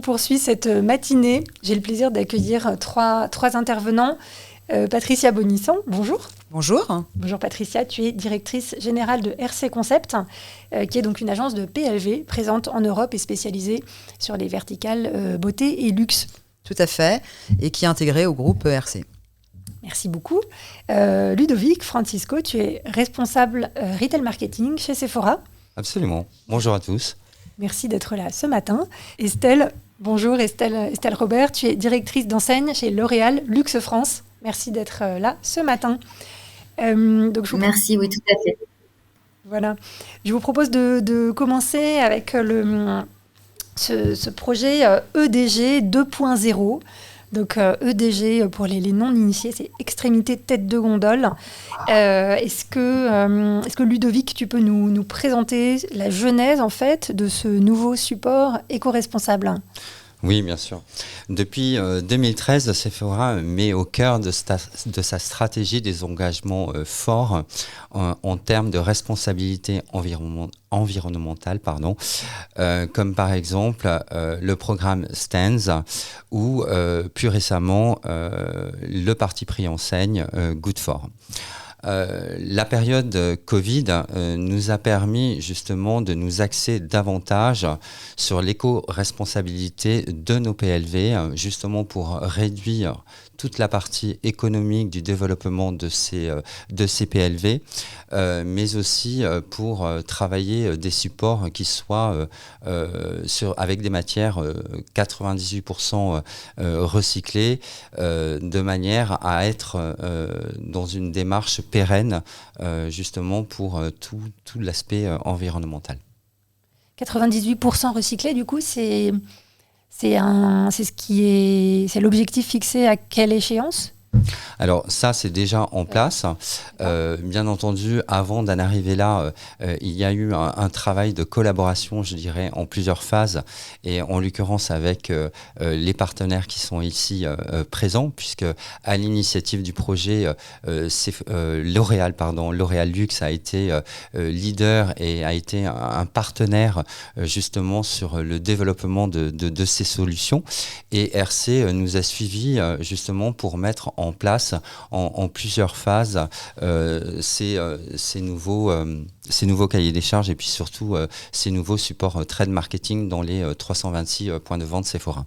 poursuit cette matinée. J'ai le plaisir d'accueillir trois intervenants. Patricia Bonissan, bonjour. Bonjour. Bonjour Patricia, tu es directrice générale de RC Concept, qui est donc une agence de PLV présente en Europe et spécialisée sur les verticales beauté et luxe. Tout à fait, et qui est intégrée au groupe RC. Merci beaucoup. Ludovic Francisco, tu es responsable retail marketing chez Sephora. Absolument. Bonjour à tous. Merci d'être là ce matin. Estelle, bonjour Estelle Robert, tu es directrice d'enseigne chez L'Oréal Luxe France. Merci d'être là ce matin. Merci, oui, tout à fait. Voilà. Je vous propose de commencer avec ce projet EDG 2.0. Donc EDG, pour les non-initiés, c'est extrémité tête de gondole. Est-ce que Ludovic, tu peux nous présenter la genèse en fait de ce nouveau support éco-responsable ? Oui, bien sûr. Depuis 2013, Sephora met au cœur de sa stratégie des engagements forts en termes de responsabilité environnementale, comme par exemple le programme Stands ou plus récemment le parti pris enseigne Good For. La période Covid nous a permis justement de nous axer davantage sur l'éco-responsabilité de nos PLV, justement pour réduire toute la partie économique du développement de ces PLV, mais aussi pour travailler des supports qui soient avec des matières 98% recyclées, de manière à être dans une démarche pérenne, justement pour tout l'aspect environnemental. 98% recyclés, du coup, c'est l'objectif fixé à quelle échéance ? Alors ça, c'est déjà en place. Bien entendu, avant d'en arriver là, il y a eu un travail de collaboration, je dirais, en plusieurs phases, et en l'occurrence avec les partenaires qui sont ici présents, puisque à l'initiative du projet, L'Oréal Luxe a été leader et a été un partenaire justement sur le développement de ces solutions. Et RC nous a suivis justement pour mettre en place en plusieurs phases ces nouveaux cahiers des charges et puis surtout ces nouveaux supports trade marketing dans les 326 points de vente Sephora.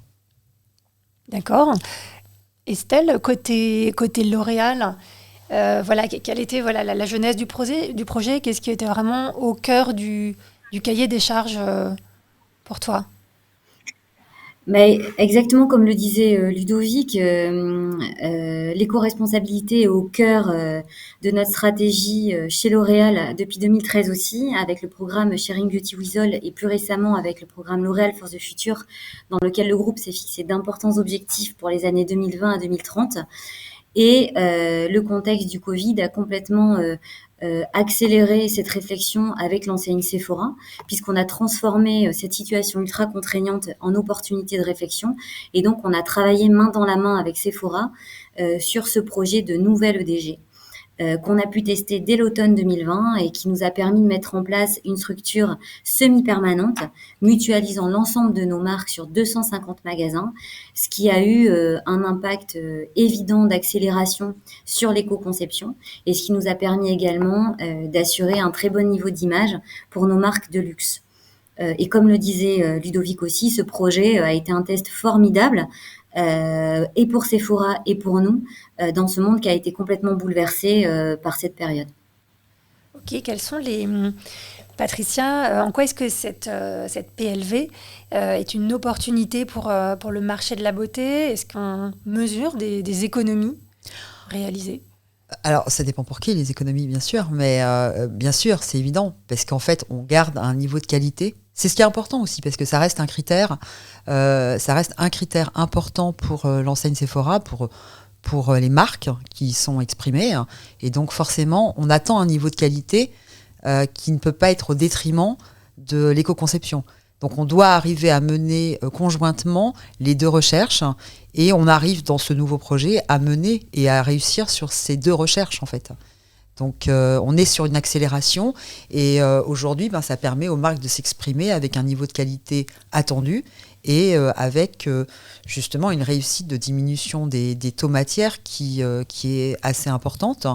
D'accord. Estelle, côté L'Oréal, quelle était la genèse du projet, qu'est-ce qui était vraiment au cœur du cahier des charges pour toi ? Mais exactement comme le disait Ludovic, l'éco-responsabilité est au cœur de notre stratégie chez L'Oréal depuis 2013 aussi, avec le programme Sharing Beauty with All et plus récemment avec le programme L'Oréal for the Future, dans lequel le groupe s'est fixé d'importants objectifs pour les années 2020 à 2030. Et le contexte du Covid a complètement accélérer cette réflexion avec l'enseigne Sephora, puisqu'on a transformé cette situation ultra contraignante en opportunité de réflexion. Et donc, on a travaillé main dans la main avec Sephora sur ce projet de nouvelle EDG qu'on a pu tester dès l'automne 2020 et qui nous a permis de mettre en place une structure semi-permanente, mutualisant l'ensemble de nos marques sur 250 magasins, ce qui a eu un impact évident d'accélération sur l'éco-conception et ce qui nous a permis également d'assurer un très bon niveau d'image pour nos marques de luxe. Et comme le disait Ludovic aussi, ce projet a été un test formidable et pour Sephora et pour nous, dans ce monde qui a été complètement bouleversé par cette période. Ok, quels sont les... Patricia, en quoi est-ce que cette PLV est une opportunité pour le marché de la beauté ? Est-ce qu'on mesure des économies réalisées ? Alors, ça dépend pour qui, les économies, bien sûr, mais bien sûr, c'est évident, parce qu'en fait, on garde un niveau de qualité. C'est ce qui est important aussi, parce que ça reste un critère important pour l'enseigne Sephora, pour les marques qui sont exprimées. Et donc, forcément, on attend un niveau de qualité qui ne peut pas être au détriment de l'éco-conception. Donc, on doit arriver à mener conjointement les deux recherches et on arrive dans ce nouveau projet à mener et à réussir sur ces deux recherches, en fait. Donc, on est sur une accélération et aujourd'hui, ça permet aux marques de s'exprimer avec un niveau de qualité attendu et avec justement une réussite de diminution des taux matières qui est assez importante.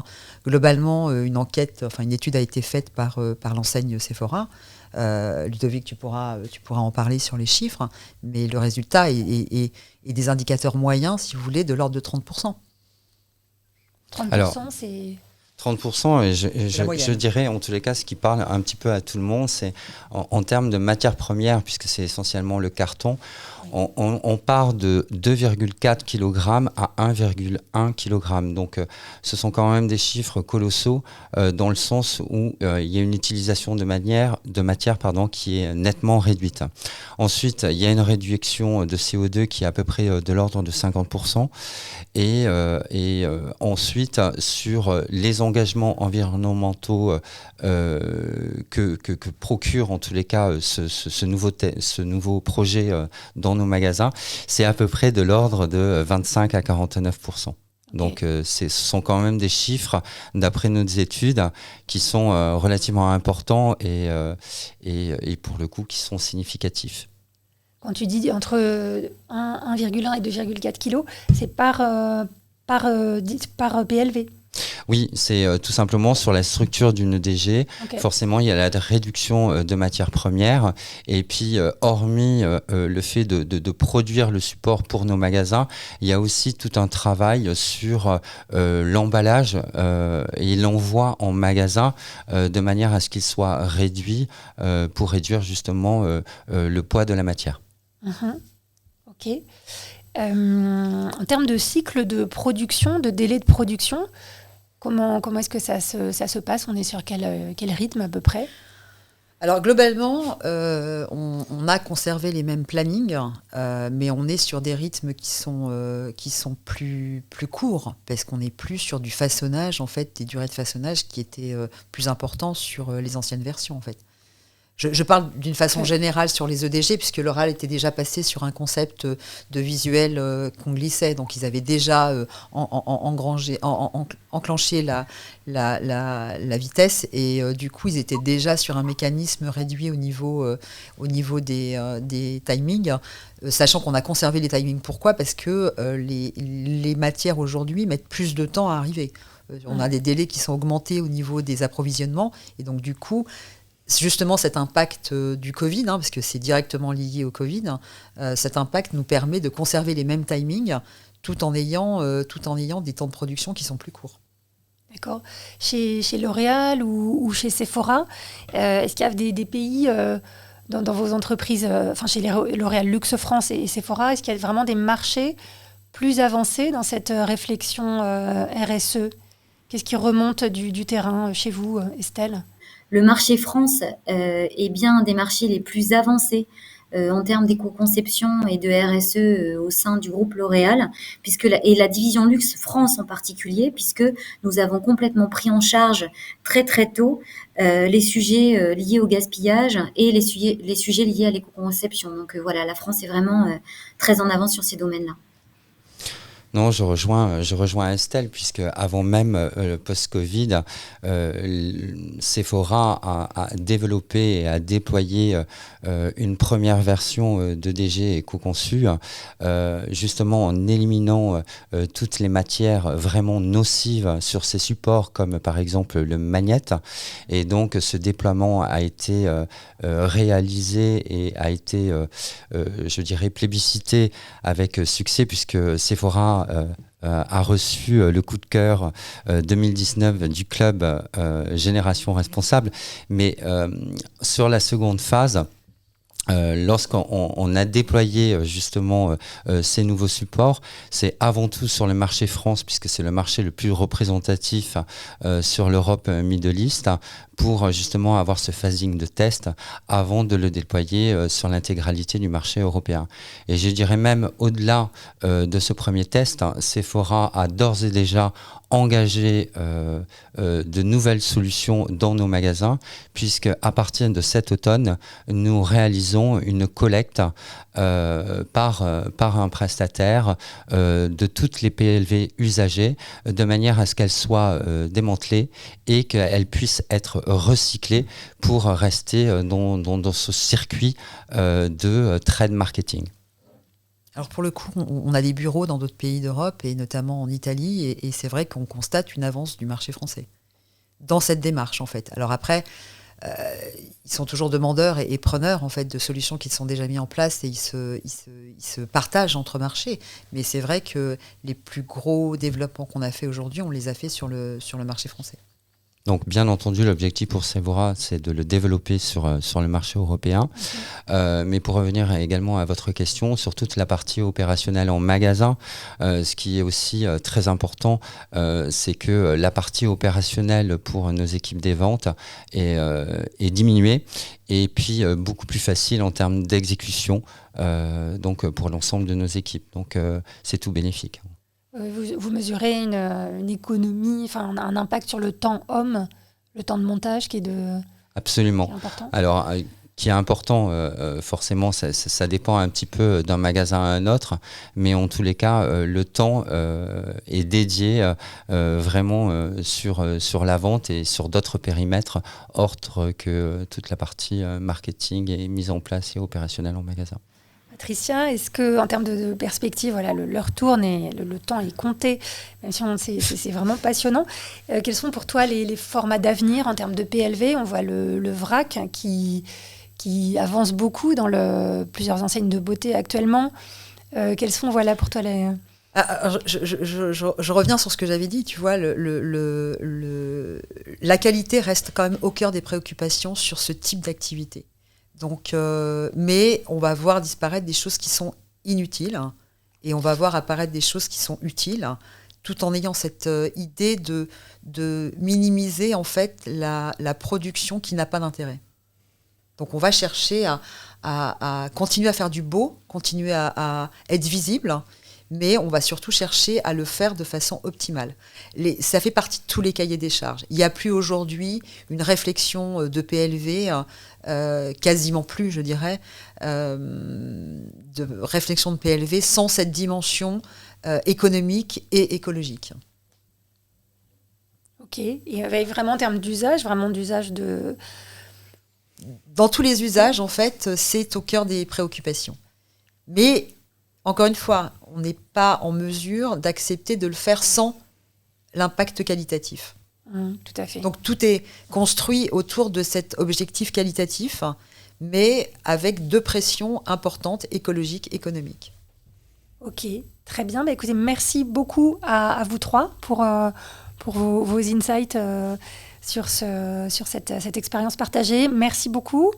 Globalement, une étude a été faite par l'enseigne Sephora. Ludovic, tu pourras en parler sur les chiffres, mais le résultat est des indicateurs moyens, si vous voulez, de l'ordre de 30%. 30%, Alors, c'est... 30%, et je dirais, en tous les cas, ce qui parle un petit peu à tout le monde, c'est en termes de matières premières, puisque c'est essentiellement le carton, on part de 2,4 kg à 1,1 kg. Donc, ce sont quand même des chiffres colossaux, dans le sens où il y a une utilisation de matière qui est nettement réduite. Ensuite, il y a une réduction de CO2 qui est à peu près de l'ordre de 50%. Et ensuite, sur les engagements environnementaux que procure en tous les cas ce nouveau projet dans nos magasins, c'est à peu près de l'ordre de 25 à 49%. Donc ce sont quand même des chiffres, d'après nos études, qui sont relativement importants et pour le coup qui sont significatifs. Quand tu dis entre 1,1 et 2,4 kg, c'est par PLV. Oui, c'est tout simplement sur la structure d'une EDG. Okay. Forcément, il y a la réduction de matières premières. Et puis, hormis le fait de produire le support pour nos magasins, il y a aussi tout un travail sur l'emballage et l'envoi en magasin de manière à ce qu'il soit réduit pour réduire justement le poids de la matière. Ok. En termes de cycle de production, de délai de production, comment est-ce que ça se passe ? On est sur quel rythme à peu près ? Alors globalement, on a conservé les mêmes plannings, mais on est sur des rythmes qui sont plus courts, parce qu'on n'est plus sur du façonnage, en fait, des durées de façonnage qui étaient plus importantes sur les anciennes versions, en fait. Je parle d'une façon générale sur les EDG, puisque L'Oréal était déjà passé sur un concept de visuel qu'on glissait. Donc, ils avaient déjà enclenché la vitesse. Et du coup, ils étaient déjà sur un mécanisme réduit au niveau des timings, sachant qu'on a conservé les timings. Pourquoi ? Parce que les matières aujourd'hui mettent plus de temps à arriver. On a des délais qui sont augmentés au niveau des approvisionnements. Et donc, du coup... Justement, cet impact du Covid, parce que c'est directement lié au Covid, cet impact nous permet de conserver les mêmes timings tout en ayant des temps de production qui sont plus courts. D'accord. Chez L'Oréal ou chez Sephora, est-ce qu'il y a des pays dans vos entreprises, chez L'Oréal Luxe France et Sephora, est-ce qu'il y a vraiment des marchés plus avancés dans cette réflexion RSE ? Qu'est-ce qui remonte du terrain chez vous, Estelle ? Le marché France est bien un des marchés les plus avancés en termes d'éco-conception et de RSE au sein du groupe L'Oréal, et la division Luxe France en particulier, puisque nous avons complètement pris en charge très très tôt les sujets liés au gaspillage et les sujets liés à l'éco-conception. Donc voilà, la France est vraiment très en avance sur ces domaines-là. Non, je rejoins Estelle, puisque avant même le post-Covid, Sephora a développé et a déployé une première version d'EDG éco-conçue, justement en éliminant toutes les matières vraiment nocives sur ces supports, comme par exemple le magnète. Et donc ce déploiement a été réalisé et a été, je dirais, plébiscité avec succès, puisque Sephora a reçu le coup de cœur 2019 du club Génération Responsable. Mais sur la seconde phase, lorsqu'on a déployé justement ces nouveaux supports, c'est avant tout sur le marché France, puisque c'est le marché le plus représentatif sur l'Europe Middle East, pour justement avoir ce phasing de test avant de le déployer sur l'intégralité du marché européen. Et je dirais même au-delà de ce premier test, Sephora a d'ores et déjà engagé de nouvelles solutions dans nos magasins, puisque à partir de cet automne, nous réalisons une collecte par un prestataire de toutes les PLV usagées, de manière à ce qu'elles soient démantelées et qu'elles puissent être recyclées pour rester dans ce circuit de trade marketing. Alors pour le coup, on a des bureaux dans d'autres pays d'Europe et notamment en Italie, et c'est vrai qu'on constate une avance du marché français dans cette démarche en fait. Alors après, ils sont toujours demandeurs et preneurs en fait de solutions qui sont déjà mises en place et ils se partagent entre marchés. Mais c'est vrai que les plus gros développements qu'on a fait aujourd'hui, on les a fait sur le marché français. Donc, bien entendu, l'objectif pour Sephora, c'est de le développer sur le marché européen. Mais pour revenir également à votre question, sur toute la partie opérationnelle en magasin, ce qui est aussi très important, c'est que la partie opérationnelle pour nos équipes des ventes est diminuée et puis beaucoup plus facile en termes d'exécution donc pour l'ensemble de nos équipes. Donc, c'est tout bénéfique. Vous mesurez une économie, enfin un impact sur le temps homme, le temps de montage qui est Absolument. Qui est important. Alors, qui est important, forcément, ça dépend un petit peu d'un magasin à un autre, mais en tous les cas, le temps est dédié vraiment sur la vente et sur d'autres périmètres autres que toute la partie marketing et mise en place et opérationnelle en magasin. Patricia, est-ce que en termes de perspective, voilà, l'heure tourne et le temps est compté, même si c'est vraiment passionnant. Quels sont pour toi les formats d'avenir en termes de PLV? On voit le vrac qui avance beaucoup dans plusieurs enseignes de beauté actuellement. Quels sont voilà, pour toi les... Je reviens sur ce que j'avais dit, tu vois, la qualité reste quand même au cœur des préoccupations sur ce type d'activité. Donc, mais on va voir disparaître des choses qui sont inutiles et on va voir apparaître des choses qui sont utiles, tout en ayant cette idée de minimiser en fait la production qui n'a pas d'intérêt. Donc on va chercher à continuer à faire du beau, continuer à être visible, mais on va surtout chercher à le faire de façon optimale. Ça fait partie de tous les cahiers des charges. Il n'y a plus aujourd'hui une réflexion de PLV, quasiment plus, je dirais, de réflexion de PLV sans cette dimension économique et écologique. Ok, et avec vraiment en termes d'usage, Dans tous les usages, en fait, c'est au cœur des préoccupations. Mais, encore une fois, on n'est pas en mesure d'accepter de le faire sans l'impact qualitatif. Tout à fait. Donc tout est construit autour de cet objectif qualitatif, mais avec deux pressions importantes, écologiques, économiques. Ok, très bien. Bah, écoutez, merci beaucoup à vous trois pour vos insights sur cette expérience partagée. Merci beaucoup.